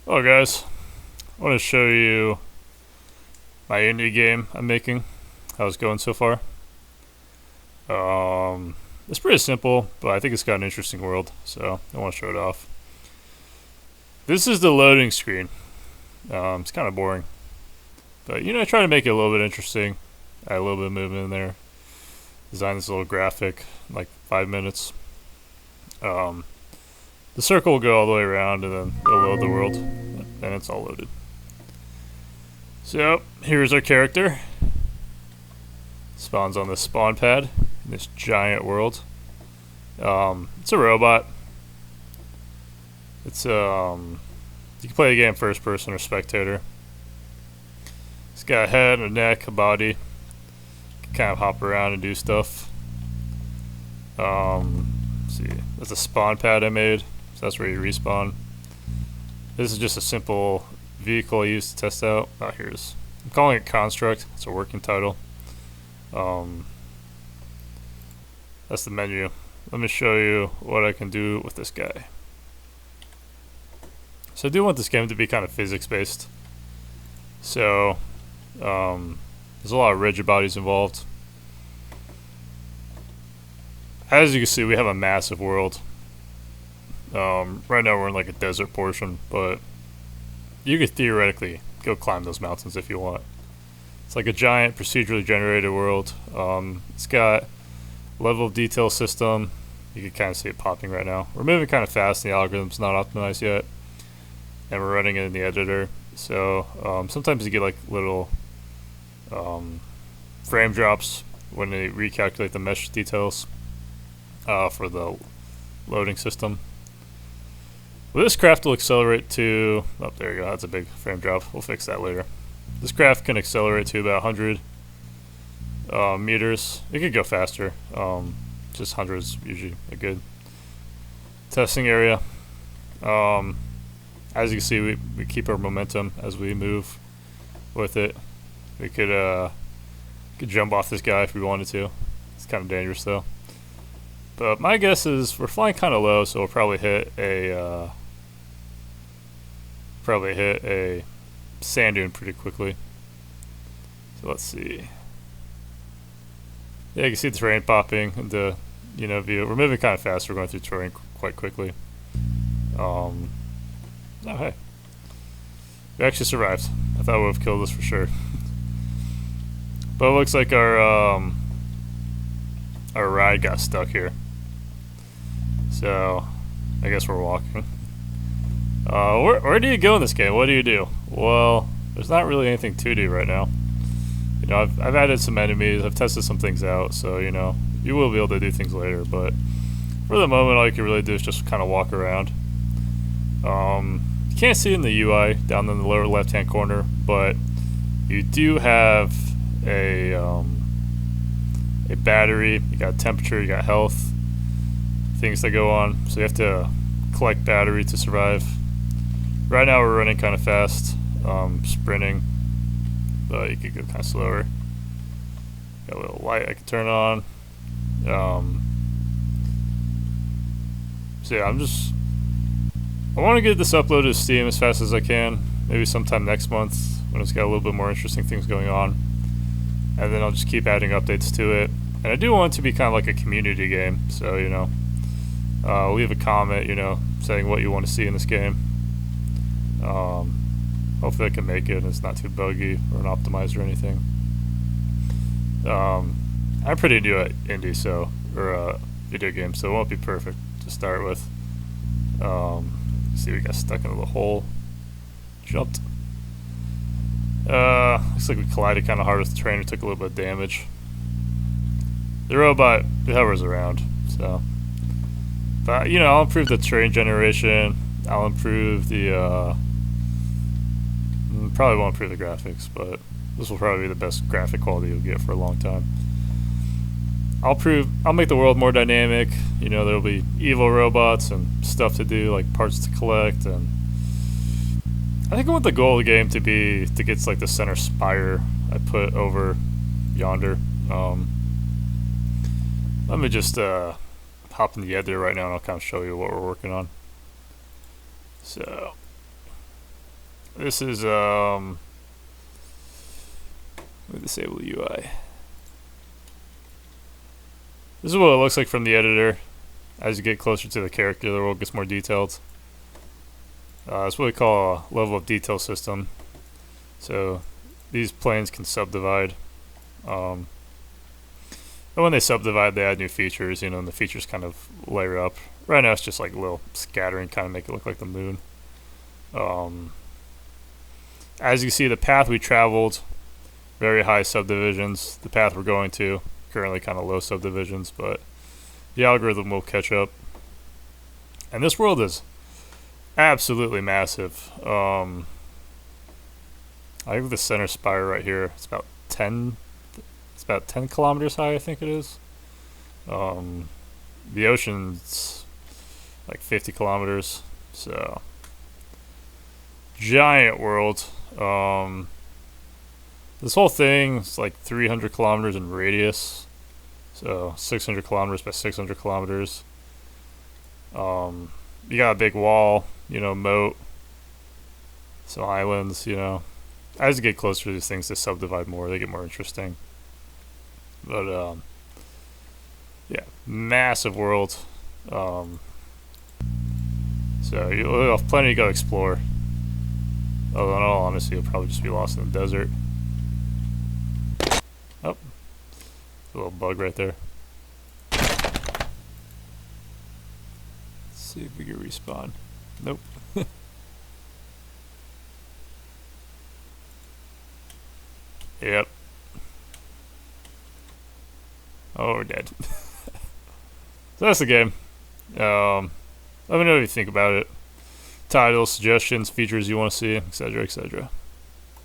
Hello guys, I want to show you my indie game I'm making, how it's going so far. It's pretty simple, but I think it's got an interesting world, so I want to show it off. This is the loading screen. It's kind of boring, but I try to make it a little bit interesting, add a little bit of movement in there, design this little graphic in like 5 minutes. The circle will go all the way around and then it'll load the world, and it's all loaded. So here's our character. Spawns on this spawn pad in this giant world. It's a robot. It's you can play the game first person or spectator. It's got a head, a neck, a body. Can kind of hop around and do stuff. Let's see, that's a spawn pad I made. So that's where you respawn. This is just a simple vehicle I used to test out. Oh, here's. I'm calling it Construct. It's a working title. That's the menu. Let me show you what I can do with this guy. So I do want this game to be kind of physics-based. So there's a lot of rigid bodies involved. As you can see, we have a massive world. Right now we're in like a desert portion, but you could theoretically go climb those mountains if you want. It's like a giant procedurally generated world. It's got level of detail system. You can kind of see it popping right now. We're moving kind of fast and the algorithm's not optimized yet. And we're running it in the editor. So sometimes you get like little frame drops when they recalculate the mesh details for the loading system. Well, this craft will accelerate to, oh, there you go, that's a big frame drop. We'll fix that later. This craft can accelerate to about 100 meters. It could go faster. Just 100 is usually a good testing area. As you can see, we keep our momentum as we move with it. We could jump off this guy if we wanted to. It's kind of dangerous though. But my guess is we're flying kind of low, so we'll probably hit a sand dune pretty quickly. So let's see. Yeah, you can see the terrain popping into view. We're moving kind of fast. We're going through terrain quite quickly. Oh hey, we actually survived. I thought we would have killed us for sure. But it looks like our ride got stuck here. So I guess we're walking. Where do you go in this game? What do you do? Well, there's not really anything to do right now. I've added some enemies. I've tested some things out. So you will be able to do things later. But for the moment, all you can really do is just kind of walk around. You can't see in the UI down in the lower left-hand corner, but you do have a battery. You got temperature. You got health. Things that go on. So you have to collect battery to survive. Right now we're running kind of fast, sprinting, but you could go kind of slower. Got a little light I can turn on. So yeah, I want to get this uploaded to Steam as fast as I can. Maybe sometime next month when it's got a little bit more interesting things going on. And then I'll just keep adding updates to it. And I do want it to be kind of like a community game, so leave a comment, saying what you want to see in this game. Hopefully I can make it and it's not too buggy or unoptimized or anything. I'm pretty new at indie, video games, so it won't be perfect to start with. See, we got stuck in a little hole. Jumped. Looks like we collided kind of hard with the train. We took a little bit of damage. The robot, it hovers around, so. But, I'll improve the terrain generation. I'll improve the, probably won't improve the graphics, but this will probably be the best graphic quality you'll get for a long time. I'll make the world more dynamic. There'll be evil robots and stuff to do, like parts to collect, and I think I want the goal of the game to be to get to like the center spire I put over yonder. Let me just hop in the editor right now and I'll kind of show you what we're working on. So This is let me disable the UI. This is what it looks like from the editor. As you get closer to the character, the world gets more detailed. It's what we call a level of detail system. So these planes can subdivide. And when they subdivide, they add new features, you know, and the features kind of layer up. Right now it's just like a little scattering, kind of make it look like the moon. As you see, the path we traveled, very high subdivisions. The path we're going to, currently kind of low subdivisions, but the algorithm will catch up. And this world is absolutely massive. I have the center spire right here. It's about 10 kilometers high, I think it is. The ocean's like 50 kilometers, so giant world. This whole thing is like 300 kilometers in radius, so 600 kilometers by 600 kilometers. You got a big wall, you know, moat, some islands, you know. As you get closer to these things, they subdivide more, they get more interesting. But yeah, massive world. So you'll have plenty to go explore. Although in all honesty, you'll probably just be lost in the desert. Oh, a little bug right there. Let's see if we can respawn. Nope. Yep. Oh, we're dead. So that's the game. Let me know what you think about it. Titles, suggestions, features you want to see, etc., etc.